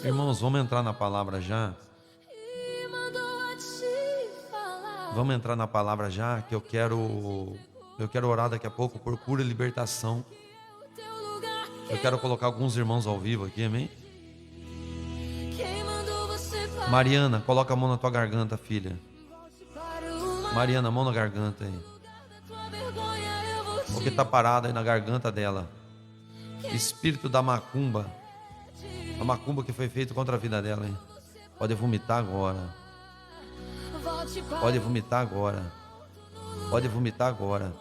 Irmãos, vamos entrar na palavra já? Vamos entrar na palavra já, que eu quero orar daqui a pouco por cura e libertação. Eu quero colocar alguns irmãos ao vivo aqui, amém? Mariana, coloca a mão na tua garganta, filha. Mariana, a mão na garganta aí. Porque tá parada aí na garganta dela. Espírito da macumba. A macumba que foi feita contra a vida dela, hein? Pode vomitar agora. Pode vomitar agora. Pode vomitar agora.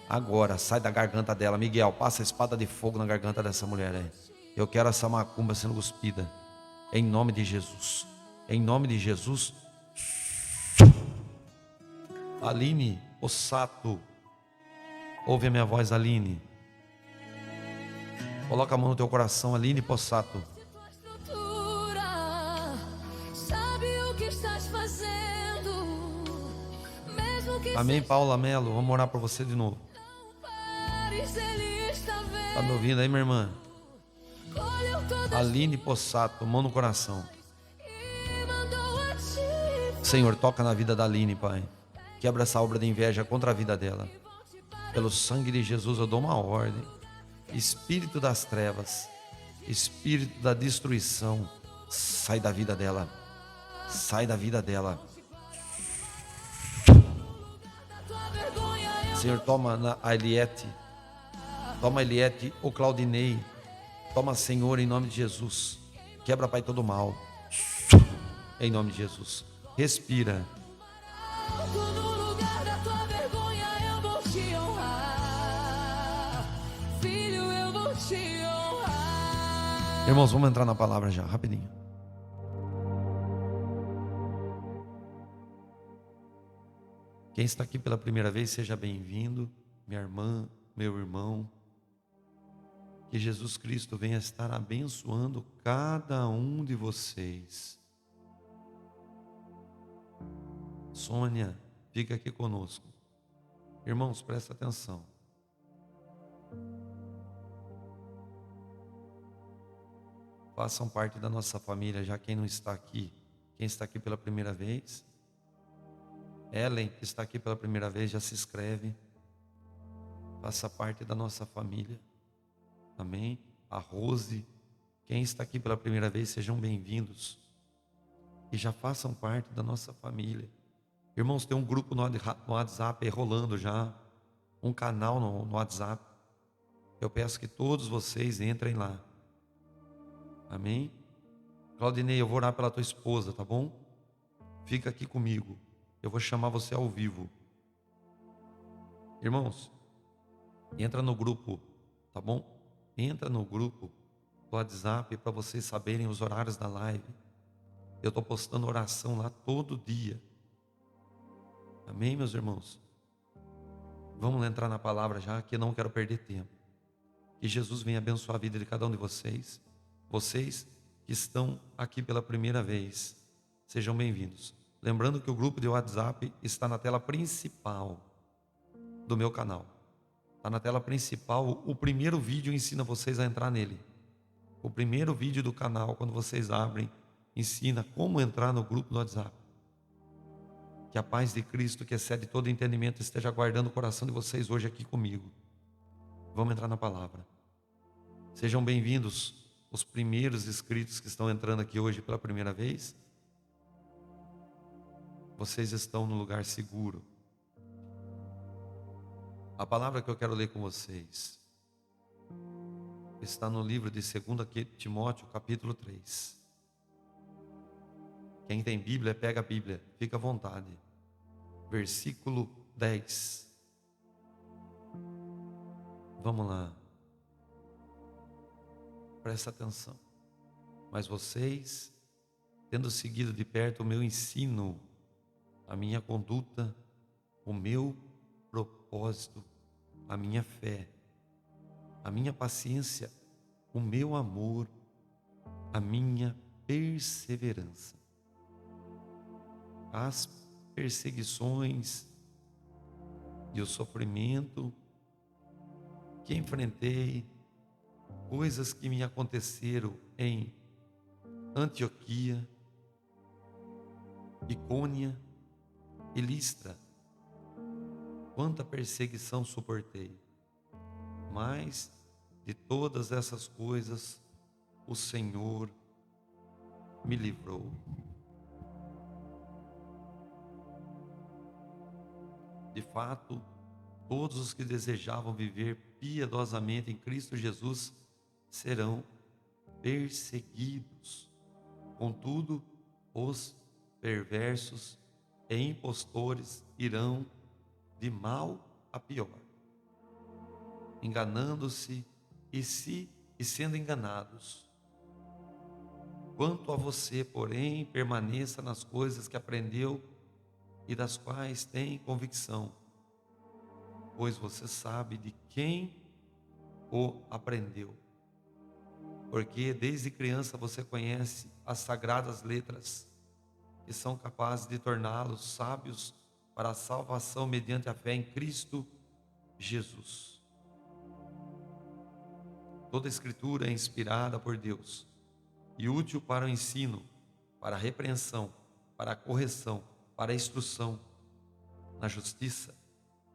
Agora, sai da garganta dela. Miguel, passa a espada de fogo na garganta dessa mulher aí. Eu quero essa macumba sendo cuspida. Em nome de Jesus. Em nome de Jesus. Aline Ossato. Ouve a minha voz, Aline. Coloca a mão no teu coração, Aline Possato. Amém, Paula Melo. Vamos orar por você de novo. Tá me ouvindo aí, minha irmã? Aline Possato, mão no coração. Senhor, toca na vida da Aline, Pai. Quebra essa obra de inveja contra a vida dela. Pelo sangue de Jesus eu dou uma ordem. Espírito das trevas, espírito da destruição, sai da vida dela. Sai da vida dela. Senhor, toma a Eliette. Toma a Eliette, o Claudinei. Toma, Senhor, em nome de Jesus. Quebra, Pai, todo mal. Em nome de Jesus. Respira. Irmãos, vamos entrar na palavra já, rapidinho. Quem está aqui pela primeira vez, seja bem-vindo. Minha irmã, meu irmão. Que Jesus Cristo venha estar abençoando cada um de vocês. Sônia, fica aqui conosco. Irmãos, presta atenção. Façam parte da nossa família, já quem não está aqui. Quem está aqui pela primeira vez. Ellen, que está aqui pela primeira vez, já se inscreve. Faça parte da nossa família. Amém? A Rose, quem está aqui pela primeira vez, sejam bem-vindos. E já façam parte da nossa família. Irmãos, tem um grupo no WhatsApp rolando já. Um canal no WhatsApp. Eu peço que todos vocês entrem lá. Amém? Claudinei, eu vou orar pela tua esposa, tá bom? Fica aqui comigo. Eu vou chamar você ao vivo. Irmãos, entra no grupo, tá bom? Entra no grupo do WhatsApp para vocês saberem os horários da live. Eu estou postando oração lá todo dia. Amém, meus irmãos? Vamos entrar na palavra já, que eu não quero perder tempo. Que Jesus venha abençoar a vida de cada um de vocês. Vocês que estão aqui pela primeira vez, sejam bem-vindos. Lembrando que o grupo de WhatsApp está na tela principal do meu canal. Está na tela principal, o primeiro vídeo ensina vocês a entrar nele. O primeiro vídeo do canal, quando vocês abrem, ensina como entrar no grupo do WhatsApp. Que a paz de Cristo, que excede todo entendimento, esteja guardando o coração de vocês hoje aqui comigo. Vamos entrar na palavra. Sejam bem-vindos os primeiros inscritos que estão entrando aqui hoje pela primeira vez. Vocês estão no lugar seguro. A palavra que eu quero ler com vocês está no livro de 2 Timóteo, capítulo 3. Quem tem Bíblia, pega a Bíblia, fica à vontade. Versículo 10. Vamos lá. Presta atenção. Mas vocês, tendo seguido de perto o meu ensino, a minha conduta, o meu propósito, a minha fé, a minha paciência, o meu amor, a minha perseverança, as perseguições e o sofrimento que enfrentei, coisas que me aconteceram em Antioquia, Icônia e Listra. Quanta perseguição suportei, mas de todas essas coisas o Senhor me livrou. De fato, todos os que desejavam viver piedosamente em Cristo Jesus serão perseguidos. Contudo, os perversos e impostores irão de mal a pior, enganando-se e sendo enganados. Quanto a você, porém, permaneça nas coisas que aprendeu e das quais tem convicção, pois você sabe de quem o aprendeu. Porque desde criança você conhece as sagradas letras, que são capazes de torná-los sábios para a salvação mediante a fé em Cristo Jesus. Toda a Escritura é inspirada por Deus e útil para o ensino, para a repreensão, para a correção, para a instrução na justiça,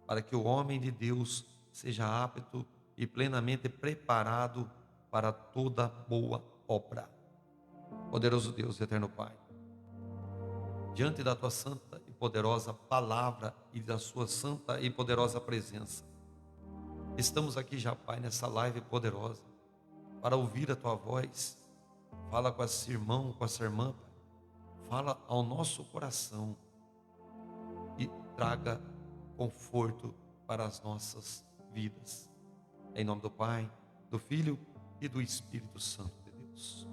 para que o homem de Deus seja apto e plenamente preparado para toda boa obra. Poderoso Deus, eterno Pai, diante da tua santa e poderosa palavra e da sua santa e poderosa presença, estamos aqui já, Pai, nessa live poderosa, para ouvir a tua voz. Fala com esse irmão, com essa irmã, Pai. Fala ao nosso coração e traga conforto para as nossas vidas. Em nome do Pai, do Filho e do Espírito Santo de Deus.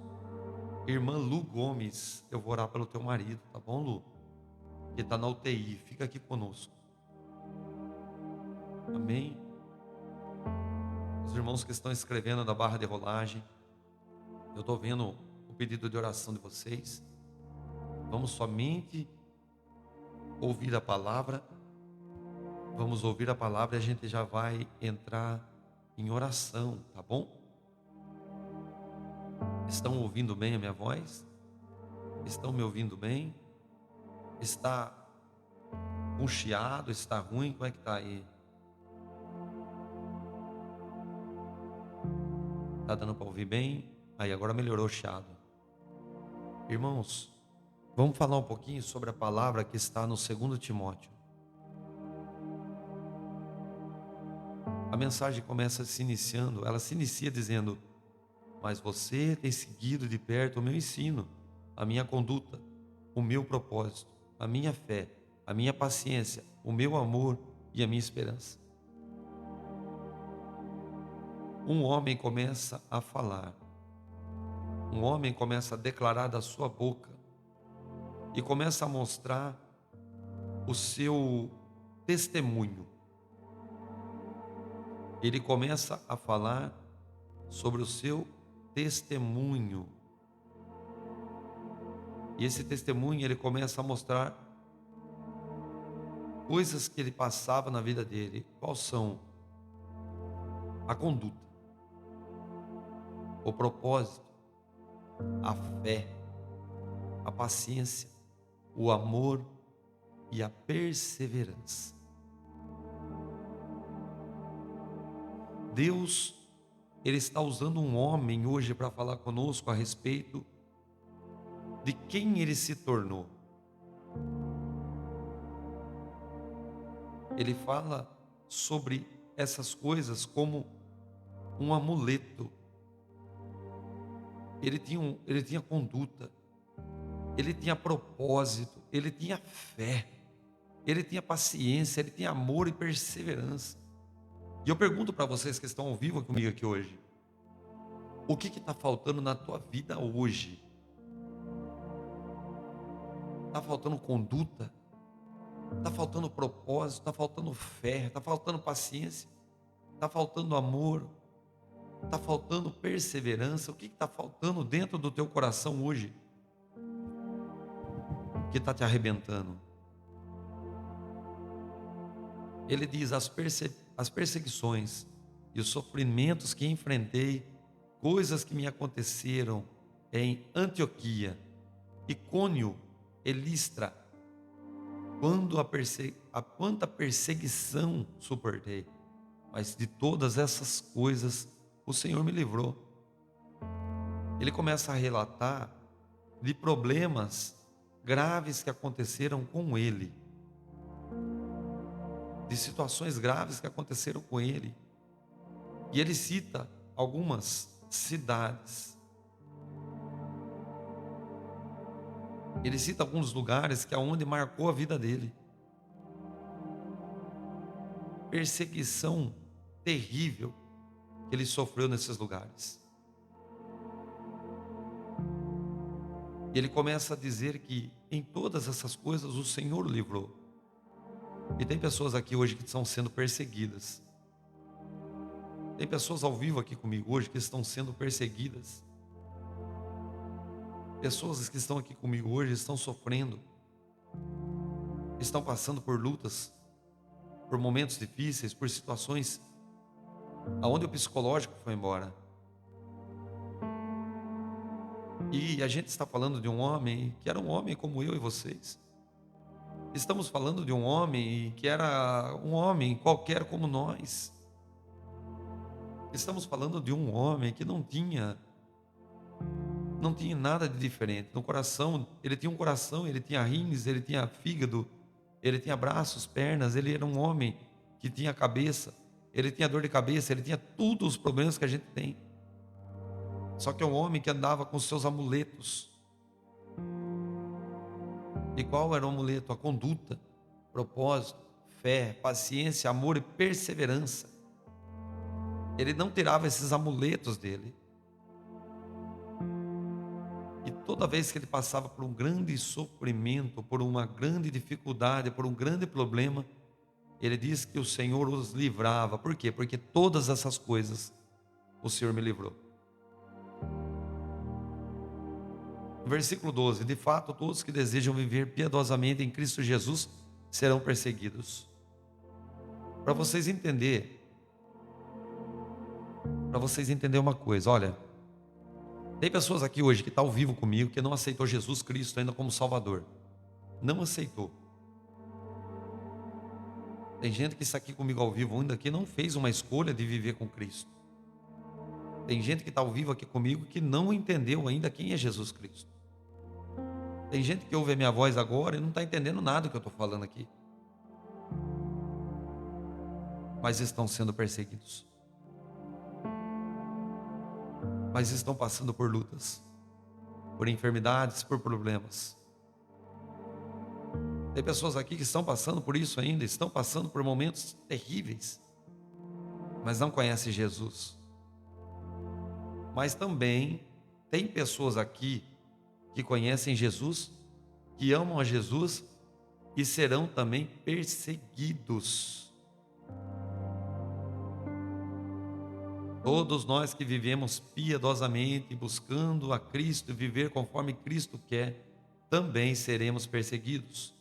Irmã Lu Gomes, eu vou orar pelo teu marido, tá bom, Lu? Que está na UTI, fica aqui conosco. Amém? Os irmãos que estão escrevendo da barra de rolagem, eu estou vendo o pedido de oração de vocês. Vamos somente ouvir a palavra. Vamos ouvir a palavra e a gente já vai entrar em oração, tá bom? Estão ouvindo bem a minha voz? Estão me ouvindo bem? Está com chiado? Está ruim? Como é que está aí? Está dando para ouvir bem? Aí agora melhorou o chiado. Irmãos, vamos falar um pouquinho sobre a palavra que está no 2 Timóteo. A mensagem começa se iniciando, ela se inicia dizendo: mas você tem seguido de perto o meu ensino, a minha conduta, o meu propósito, a minha fé, a minha paciência, o meu amor e a minha esperança. Um homem começa a falar, um homem começa a declarar da sua boca e começa a mostrar o seu testemunho. Ele começa a falar sobre o seu testemunho. E esse testemunho, ele começa a mostrar coisas que ele passava na vida dele. Quais são? A conduta, o propósito, a fé, a paciência, o amor e a perseverança. Deus, Ele está usando um homem hoje para falar conosco a respeito de quem ele se tornou. Ele fala sobre essas coisas como um amuleto. Ele tinha conduta, ele tinha propósito, ele tinha fé, ele tinha paciência, ele tinha amor e perseverança. E eu pergunto para vocês que estão ao vivo comigo aqui hoje: o que está faltando na tua vida hoje? Está faltando conduta? Está faltando propósito? Está faltando fé? Está faltando paciência? Está faltando amor? Está faltando perseverança? O que está faltando dentro do teu coração hoje que está te arrebentando? Ele diz: as perseguições e os sofrimentos que enfrentei, coisas que me aconteceram, em Antioquia, Icônio e Listra, quanta perseguição suportei, mas de todas essas coisas o Senhor me livrou. Ele começa a relatar de problemas graves que aconteceram com ele, de situações graves que aconteceram com ele. E ele cita algumas cidades. Ele cita alguns lugares que aonde marcou a vida dele. Perseguição terrível que ele sofreu nesses lugares. E ele começa a dizer que em todas essas coisas o Senhor o livrou. E tem pessoas aqui hoje que estão sendo perseguidas. Tem pessoas ao vivo aqui comigo hoje que estão sendo perseguidas. Pessoas que estão aqui comigo hoje estão sofrendo, estão passando por lutas, por momentos difíceis, por situações aonde o psicológico foi embora. E a gente está falando de um homem que era um homem como eu e vocês. Estamos falando de um homem que era um homem qualquer como nós. Estamos falando de um homem que não tinha nada de diferente. No coração, ele tinha um coração, ele tinha rins, ele tinha fígado, ele tinha braços, pernas, ele era um homem que tinha cabeça, ele tinha dor de cabeça, ele tinha todos os problemas que a gente tem. Só que é um homem que andava com seus amuletos. E qual era o amuleto? A conduta, propósito, fé, paciência, amor e perseverança. Ele não tirava esses amuletos dele. E toda vez que ele passava por um grande sofrimento, por uma grande dificuldade, por um grande problema, ele diz que o Senhor os livrava. Por quê? Porque todas essas coisas o Senhor me livrou. Versículo 12: de fato, todos que desejam viver piedosamente em Cristo Jesus serão perseguidos. Para vocês entenderem uma coisa, olha, tem pessoas aqui hoje que estão ao vivo comigo que não aceitou Jesus Cristo ainda como Salvador. Não aceitou. Tem gente que está aqui comigo ao vivo ainda que não fez uma escolha de viver com Cristo. Tem gente que está ao vivo aqui comigo que não entendeu ainda quem é Jesus Cristo. Tem gente que ouve a minha voz agora e não está entendendo nada do que eu estou falando aqui. Mas estão sendo perseguidos. Mas estão passando por lutas, por enfermidades, por problemas. Tem pessoas aqui que estão passando por isso ainda, estão passando por momentos terríveis, mas não conhecem Jesus. Mas também tem pessoas aqui que conhecem Jesus, que amam a Jesus e serão também perseguidos. Todos nós que vivemos piedosamente, buscando a Cristo e viver conforme Cristo quer, também seremos perseguidos.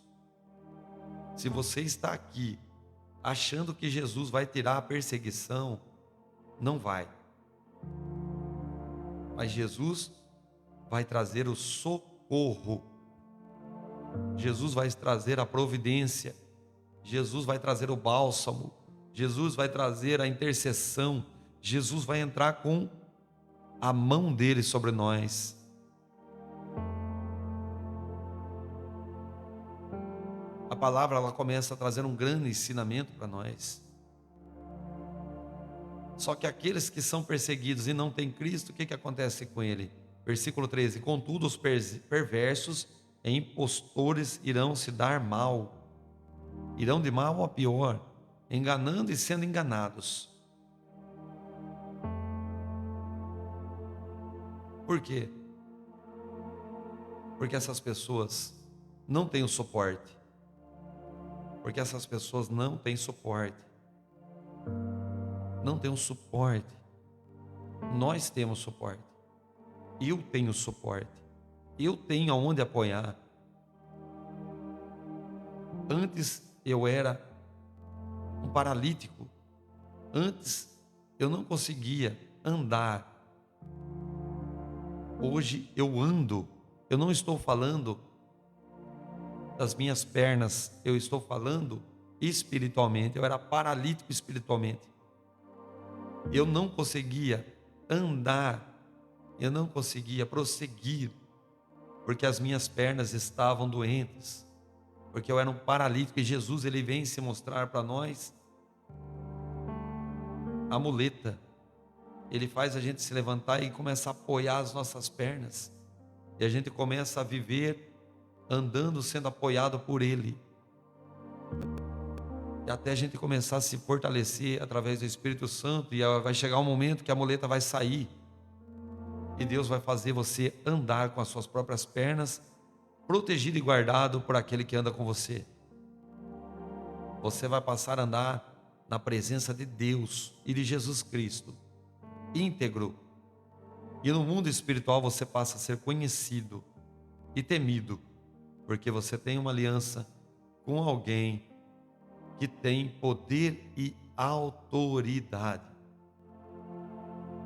Se você está aqui achando que Jesus vai tirar a perseguição, não vai. Mas Jesus vai trazer o socorro. Jesus vai trazer a providência. Jesus vai trazer o bálsamo. Jesus vai trazer a intercessão. Jesus vai entrar com a mão dele sobre nós. A palavra ela começa a trazer um grande ensinamento para nós. Só que aqueles que são perseguidos e não têm Cristo, o que acontece com ele? Versículo 13: contudo os perversos e impostores irão se dar mal, irão de mal a pior, enganando e sendo enganados. Por quê? Porque essas pessoas não têm o suporte. Porque essas pessoas não têm suporte. Não têm o suporte. Nós temos suporte. Eu tenho suporte. Eu tenho aonde apoiar. Antes eu era um paralítico. Antes eu não conseguia andar. Hoje eu ando. Eu não estou falando das minhas pernas, eu estou falando espiritualmente. Eu era paralítico espiritualmente. Eu não conseguia andar, eu não conseguia prosseguir, porque as minhas pernas estavam doentes, porque eu era um paralítico, e Jesus, ele vem se mostrar para nós a muleta. Ele faz a gente se levantar e começar a apoiar as nossas pernas, e a gente começa a viver andando, sendo apoiado por Ele, e até a gente começar a se fortalecer através do Espírito Santo, e vai chegar um momento que a muleta vai sair, e Deus vai fazer você andar com as suas próprias pernas, protegido e guardado por aquele que anda com você. Você vai passar a andar na presença de Deus e de Jesus Cristo, íntegro. E no mundo espiritual você passa a ser conhecido e temido, porque você tem uma aliança com alguém que tem poder e autoridade.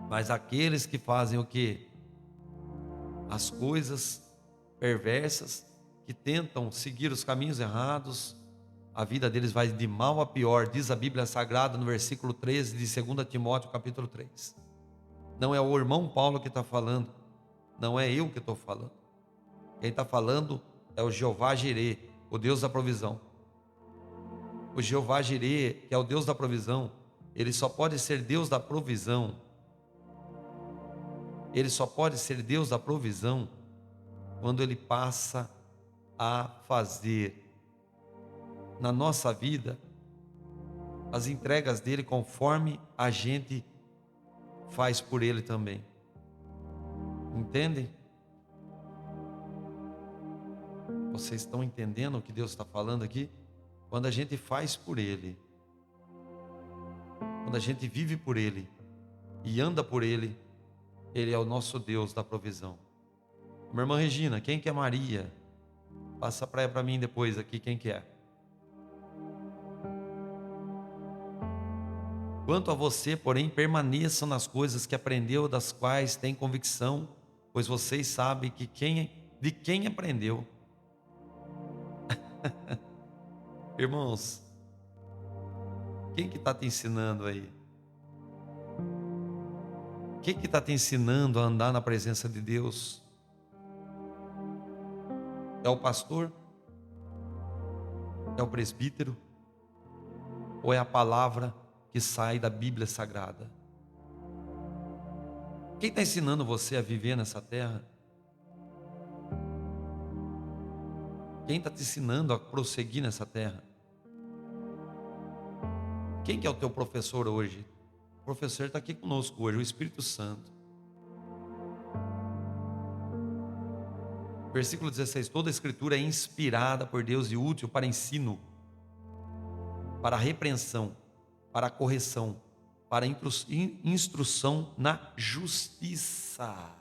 Mas aqueles que fazem o quê? As coisas perversas, que tentam seguir os caminhos errados, a vida deles vai de mal a pior, diz a Bíblia Sagrada no versículo 13 de 2 Timóteo capítulo 3. Não é o irmão Paulo que está falando, não é eu que estou falando. Quem está falando é o Jeová Jirê, o Deus da provisão. O Jeová Jirê, que é o Deus da provisão, ele só pode ser Deus da provisão. Ele só pode ser Deus da provisão quando ele passa a fazer na nossa vida as entregas dele conforme a gente faz por ele também. Entendem? Vocês estão entendendo o que Deus está falando aqui? Quando a gente faz por ele, quando a gente vive por ele e anda por ele, ele é o nosso Deus da provisão. Minha irmã Regina, quem que é Maria? Passa a praia para mim depois aqui, quem que é? Quanto a você, porém, permaneçam nas coisas que aprendeu, das quais tem convicção, pois vocês sabem que de quem aprendeu. Irmãos, quem que está te ensinando aí? Quem que está te ensinando a andar na presença de Deus? É o pastor? É o presbítero? Ou é a palavra que sai da Bíblia Sagrada? Quem está ensinando você a viver nessa terra? Quem está te ensinando a prosseguir nessa terra? Quem que é o teu professor hoje? O professor está aqui conosco hoje, o Espírito Santo. Versículo 16: toda a escritura é inspirada por Deus e útil para ensino, para repreensão, para correção, para instrução na justiça.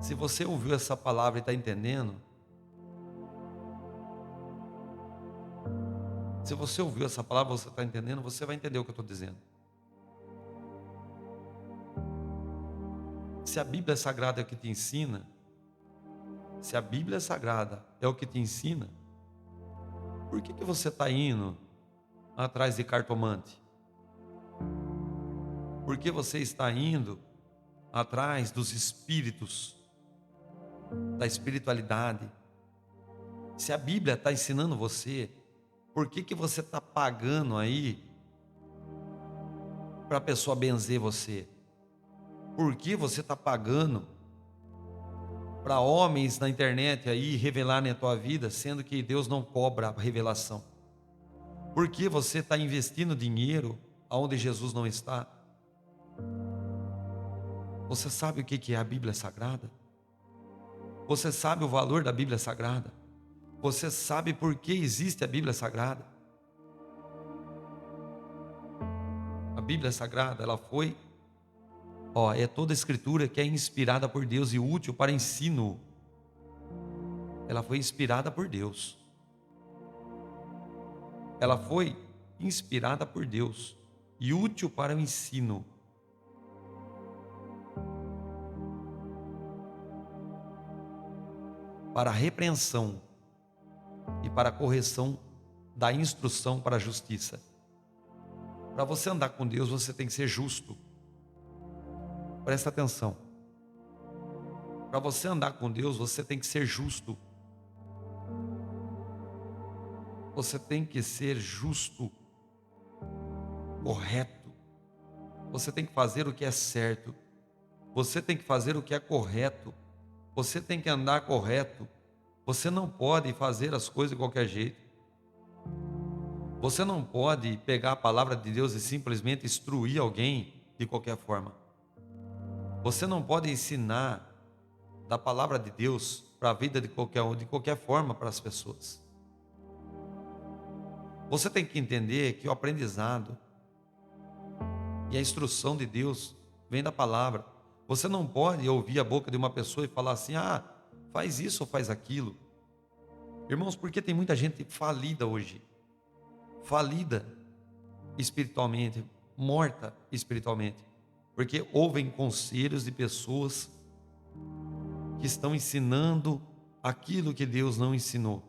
Se você ouviu essa palavra e está entendendo, se você ouviu essa palavra, você está entendendo, você vai entender o que eu estou dizendo. Se a Bíblia Sagrada é o que te ensina, se a Bíblia Sagrada é o que te ensina, por que você está indo atrás de cartomante? Por que você está indo atrás dos espíritos, da espiritualidade? Se a Bíblia está ensinando você, por que você está pagando aí para a pessoa benzer você? Por que você está pagando para homens na internet aí revelarem a tua vida, sendo que Deus não cobra a revelação? Por que você está investindo dinheiro aonde Jesus não está? Você sabe o que é a Bíblia Sagrada? Você sabe o valor da Bíblia Sagrada? Você sabe por que existe a Bíblia Sagrada? A Bíblia Sagrada, ela foi, é toda a escritura que é inspirada por Deus e útil para ensino. Ela foi inspirada por Deus. Ela foi inspirada por Deus e útil para o ensino. para a repreensão e para a correção da instrução para a justiça. Para você andar com Deus, você tem que ser justo. Presta atenção. Para você andar com Deus, você tem que ser justo. Você tem que ser justo, correto. Você tem que fazer o que é certo. Você tem que fazer o que é correto. Você tem que andar correto. Você não pode fazer as coisas de qualquer jeito. Você não pode pegar a palavra de Deus e simplesmente instruir alguém de qualquer forma. Você não pode ensinar da palavra de Deus para a vida de qualquer forma para as pessoas. Você tem que entender que o aprendizado e a instrução de Deus vem da palavra. Você não pode ouvir a boca de uma pessoa e falar assim: ah, faz isso ou faz aquilo. Irmãos, porque tem muita gente falida hoje, falida espiritualmente, morta espiritualmente, porque ouvem conselhos de pessoas que estão ensinando aquilo que Deus não ensinou,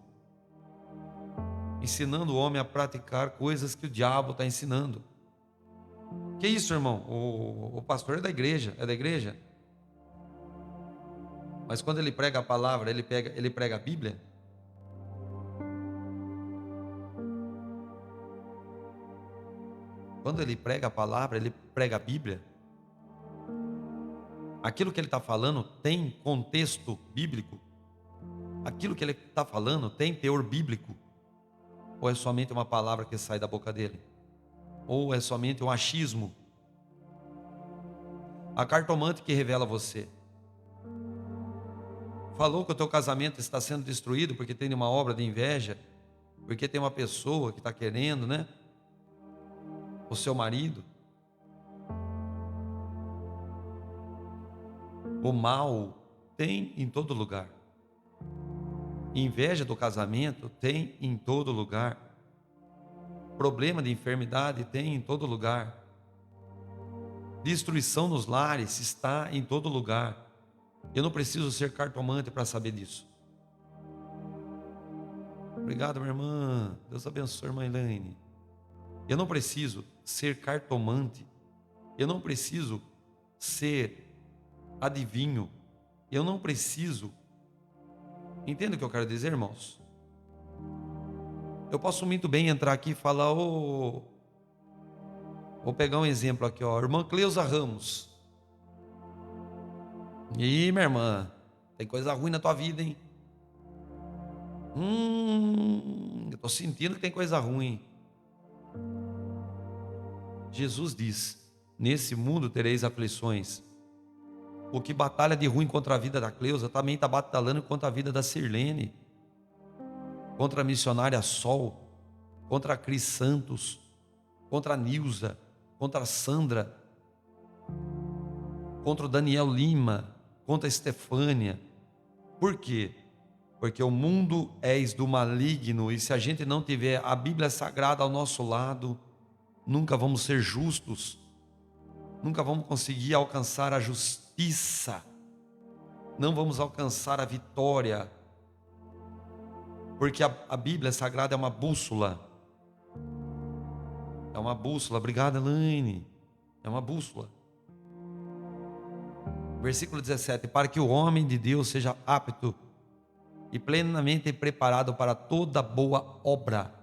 ensinando o homem a praticar coisas que o diabo está ensinando. Que isso, irmão? O pastor é da igreja, mas quando ele prega a palavra, ele prega a Bíblia. Quando ele prega a palavra, ele prega a Bíblia. Aquilo que ele está falando tem contexto bíblico? Aquilo que ele está falando tem teor bíblico? Ou é somente uma palavra que sai da boca dele? Ou é somente um achismo? A cartomante que revela você falou que o teu casamento está sendo destruído porque tem uma obra de inveja, porque tem uma pessoa que está querendo, né? O seu marido. O mal tem em todo lugar. Inveja do casamento tem em todo lugar. Problema de enfermidade tem em todo lugar. Destruição nos lares está em todo lugar. Eu não preciso ser cartomante para saber disso. Obrigado, minha irmã. Deus abençoe, irmã Elaine. Eu não preciso ser cartomante. Eu não preciso ser adivinho. Eu não preciso. Entende o que eu quero dizer, irmãos? Eu posso muito bem entrar aqui e falar: vou pegar um exemplo aqui, ó, irmã Cleusa Ramos. Ih, minha irmã, tem coisa ruim na tua vida, hein? Eu estou sentindo que tem coisa ruim. Jesus diz: nesse mundo tereis aflições. O que batalha de ruim contra a vida da Cleusa também está batalhando contra a vida da Sirlene, contra a missionária Sol, contra a Cris Santos, contra a Nilza, contra a Sandra, contra o Daniel Lima, contra a Estefânia. Por quê? Porque o mundo és do maligno, e se a gente não tiver a Bíblia Sagrada ao nosso lado, nunca vamos ser justos, nunca vamos conseguir alcançar a justiça, não vamos alcançar a vitória, porque a Bíblia Sagrada é uma bússola. É uma bússola. Obrigado, Elaine. É uma bússola. Versículo 17: para que o homem de Deus seja apto e plenamente preparado para toda boa obra.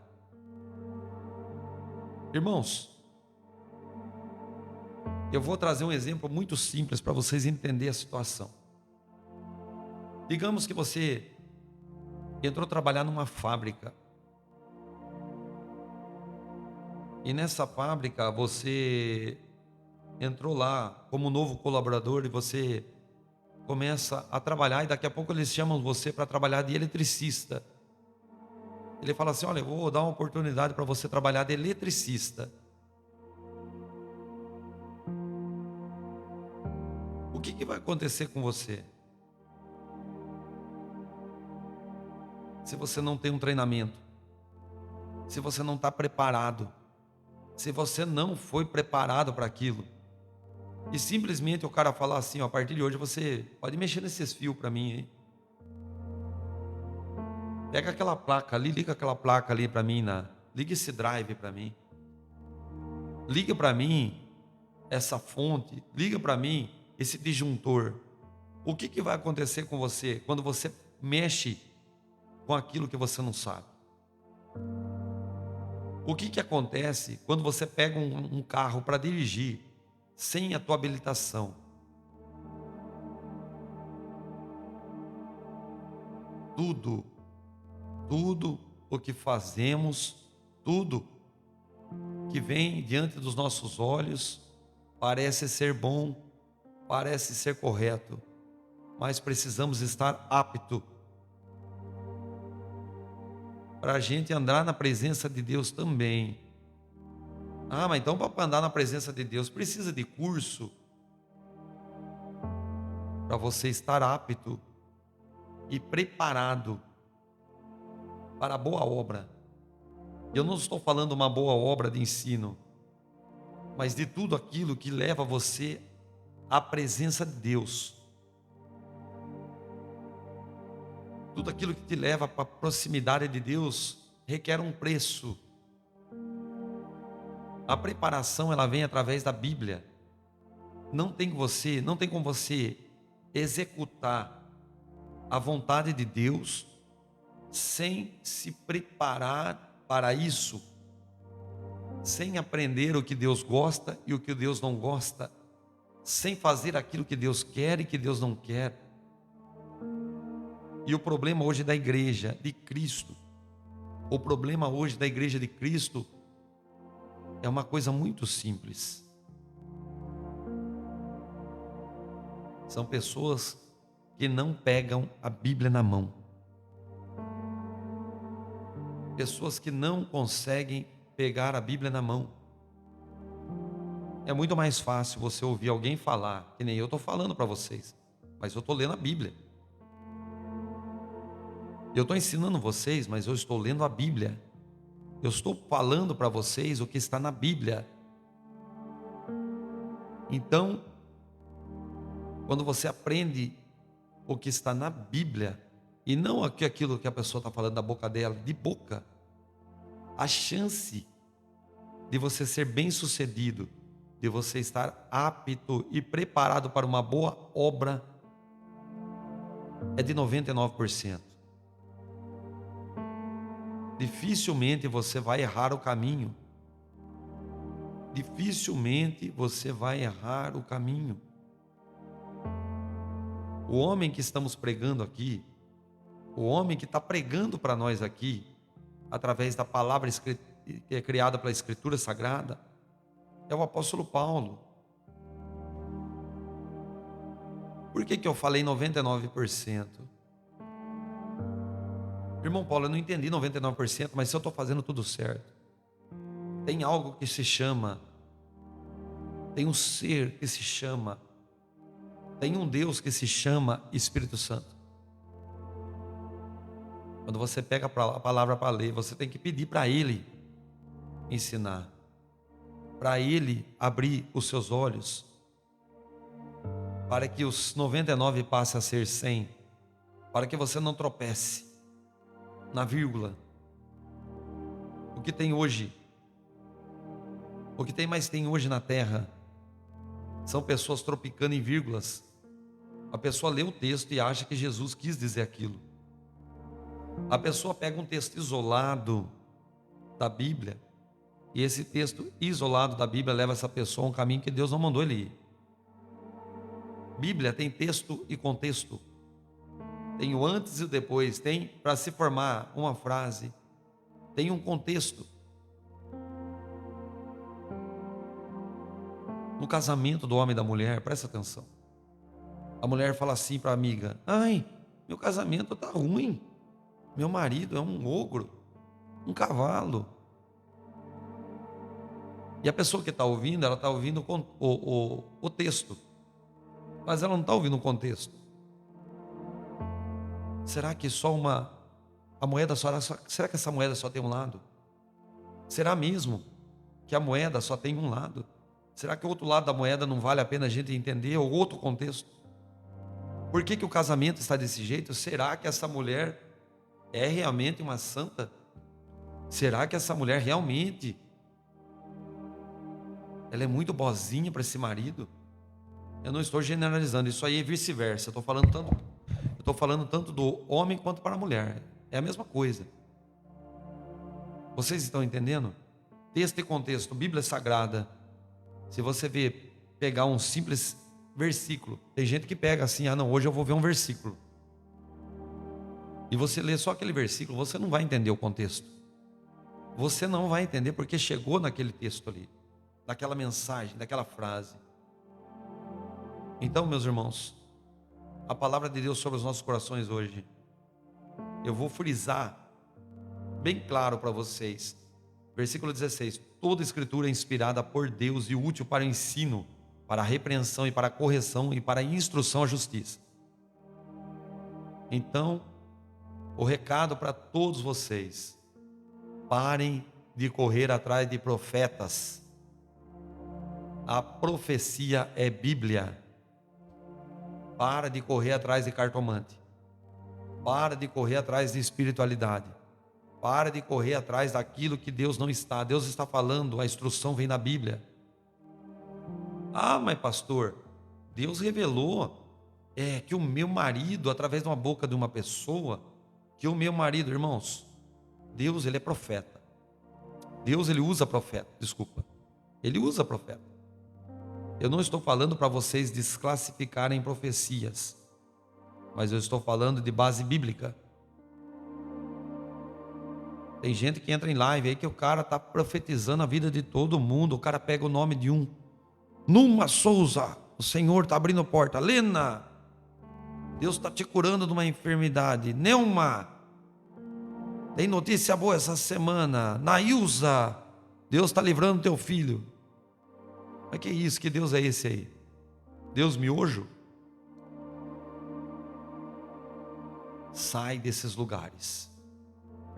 Irmãos, eu vou trazer um exemplo muito simples para vocês entenderem a situação. Digamos que você entrou trabalhar numa fábrica, e nessa fábrica você entrou lá como novo colaborador e você começa a trabalhar, e daqui a pouco eles chamam você para trabalhar de eletricista. Ele fala assim: olha, eu vou dar uma oportunidade para você trabalhar de eletricista. O que vai acontecer com você? Se você não tem um treinamento, se você não está preparado, se você não foi preparado para aquilo, e simplesmente o cara falar assim: ó, a partir de hoje você pode mexer nesses fios para mim aí. Pega aquela placa ali, liga aquela placa ali para mim, liga esse drive para mim. Liga para mim essa fonte, liga para mim esse disjuntor. O que que vai acontecer com você quando você mexe com aquilo que você não sabe? O que que acontece quando você pega um carro para dirigir sem a tua habilitação? Tudo, tudo o que fazemos, tudo que vem diante dos nossos olhos parece ser bom, parece ser correto, mas precisamos estar apto para a gente andar na presença de Deus também. Ah, mas então para andar na presença de Deus precisa de curso para você estar apto e preparado para a boa obra. Eu não estou falando uma boa obra de ensino, mas de tudo aquilo que leva você à presença de Deus. Tudo aquilo que te leva para a proximidade de Deus requer um preço. A preparação, ela vem através da Bíblia. Não tem como você executar a vontade de Deus sem se preparar para isso, sem aprender o que Deus gosta e o que Deus não gosta, sem fazer aquilo que Deus quer e que Deus não quer. E o problema hoje da igreja de Cristo, o problema hoje da igreja de Cristo é uma coisa muito simples. São pessoas que não pegam a Bíblia na mão. Pessoas que não conseguem pegar a Bíblia na mão. É muito mais fácil você ouvir alguém falar, que nem eu estou falando para vocês, mas eu estou lendo a Bíblia. Eu estou ensinando vocês, mas eu estou lendo a Bíblia. Eu estou falando para vocês o que está na Bíblia. Então, quando você aprende o que está na Bíblia, e não aquilo que a pessoa está falando da boca dela, de boca, a chance de você ser bem-sucedido, de você estar apto e preparado para uma boa obra, é de 99%. Dificilmente você vai errar o caminho. Dificilmente você vai errar o caminho. O homem que estamos pregando aqui, o homem que está pregando para nós aqui, através da palavra que é criada pela Escritura Sagrada, é o apóstolo Paulo. Por que eu falei 99%? Irmão Paulo, eu não entendi 99%, mas se eu estou fazendo tudo certo. Tem algo que se chama, tem um ser que se chama, tem um Deus que se chama Espírito Santo. Quando você pega a palavra para ler, você tem que pedir para Ele ensinar, para Ele abrir os seus olhos, para que os 99 passem a ser 100, para que você não tropece na vírgula. O que tem hoje, o que mais tem hoje na terra, são pessoas tropicando em vírgulas. A pessoa lê o texto e acha que Jesus quis dizer aquilo. A pessoa pega um texto isolado da Bíblia, e esse texto isolado da Bíblia leva essa pessoa a um caminho que Deus não mandou ele ir. Bíblia tem texto e contexto. Tem o antes e o depois. Tem, para se formar uma frase, tem um contexto. No casamento do homem e da mulher, presta atenção. A mulher fala assim para a amiga: ai, meu casamento está ruim. Meu marido é um ogro, um cavalo. E a pessoa que está ouvindo, ela está ouvindo o texto, mas ela não está ouvindo o contexto. Será que a moeda será que essa moeda só tem um lado? Será mesmo que a moeda só tem um lado? Será que o outro lado da moeda não vale a pena a gente entender, ou outro contexto? Por que o casamento está desse jeito? Será que essa mulher É realmente uma santa? Será que essa mulher realmente ela é muito boazinha para esse marido? Eu não estou generalizando, isso aí é vice-versa. Eu estou falando tanto do homem quanto para a mulher. É a mesma coisa. Vocês estão entendendo? Texto e contexto, Bíblia Sagrada. Se você pegar um simples versículo, tem gente que pega assim, ah não, hoje eu vou ver um versículo. E você lê só aquele versículo, você não vai entender o contexto. Você não vai entender porque chegou naquele texto ali, naquela mensagem, naquela frase. Então, meus irmãos, a palavra de Deus sobre os nossos corações hoje, eu vou frisar bem claro para vocês. Versículo 16: toda escritura é inspirada por Deus e útil para o ensino, para a repreensão e para a correção e para a instrução à justiça. Então, o recado para todos vocês: parem de correr atrás de profetas. A profecia é Bíblia. Para de correr atrás de cartomante. Para de correr atrás de espiritualidade. Para de correr atrás daquilo que Deus não está. Deus está falando, a instrução vem na Bíblia. Ah, mas pastor, Deus revelou que o meu marido, através de uma boca de uma pessoa, que o meu marido, irmãos, Deus ele é profeta. Deus ele usa profeta, desculpa. Ele usa profeta. Eu não estou falando para vocês desclassificarem profecias, mas eu estou falando de base bíblica. Tem gente que entra em live aí que o cara está profetizando a vida de todo mundo. O cara pega o nome de um. Numa Souza, o Senhor está abrindo porta. Lena, Deus está te curando de uma enfermidade. Neuma, tem notícia boa essa semana. Nailza, Deus está livrando teu filho. Mas que isso, que Deus é esse aí? Deus miojo? Sai desses lugares,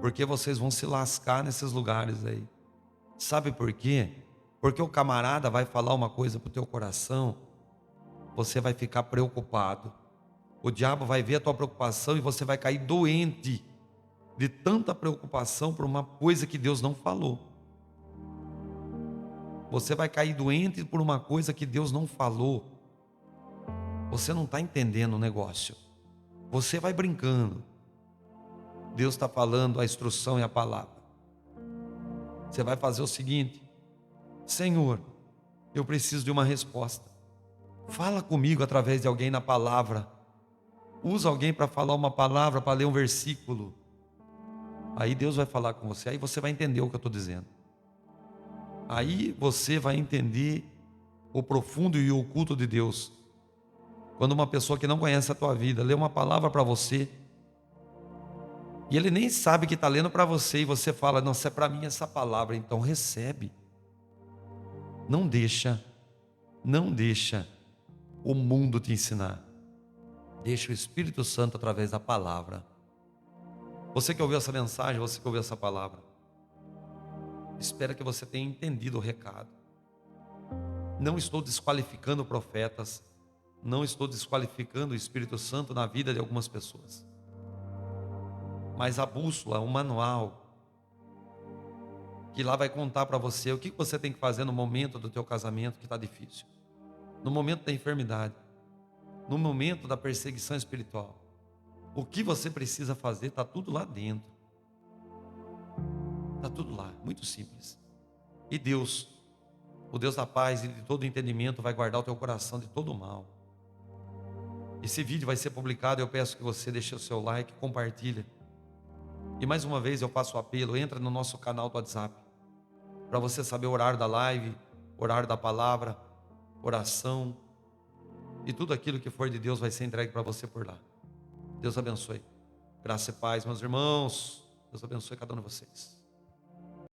porque vocês vão se lascar nesses lugares aí. Sabe por quê? Porque o camarada vai falar uma coisa para o teu coração, você vai ficar preocupado. O diabo vai ver a tua preocupação e você vai cair doente de tanta preocupação por uma coisa que Deus não falou. Você vai cair doente por uma coisa que Deus não falou. Você não está entendendo o negócio. Você vai brincando. Deus está falando a instrução e a palavra. Você vai fazer o seguinte: Senhor, eu preciso de uma resposta. Fala comigo através de alguém na palavra. Usa alguém para falar uma palavra, para ler um versículo. Aí Deus vai falar com você. Aí você vai entender o que eu estou dizendo. Aí você vai entender o profundo e o oculto de Deus. Quando uma pessoa que não conhece a tua vida lê uma palavra para você, e ele nem sabe que está lendo para você, e você fala: não, se é para mim essa palavra, então recebe. Não deixa o mundo te ensinar. Deixa o Espírito Santo através da palavra. Você que ouviu essa mensagem, você que ouviu essa palavra, espero que você tenha entendido o recado. Não estou desqualificando profetas, não estou desqualificando o Espírito Santo na vida de algumas pessoas. Mas a bússola, o manual, que lá vai contar para você o que você tem que fazer no momento do teu casamento que está difícil, no momento da enfermidade, no momento da perseguição espiritual. O que você precisa fazer está tudo lá dentro. Está tudo lá, muito simples. E Deus, o Deus da paz e de todo entendimento, vai guardar o teu coração de todo o mal. Esse vídeo vai ser publicado, eu peço que você deixe o seu like, compartilhe. E mais uma vez eu faço o apelo: entra no nosso canal do WhatsApp, para você saber o horário da live, o horário da palavra, oração, e tudo aquilo que for de Deus vai ser entregue para você por lá. Deus abençoe. Graça e paz, meus irmãos. Deus abençoe cada um de vocês.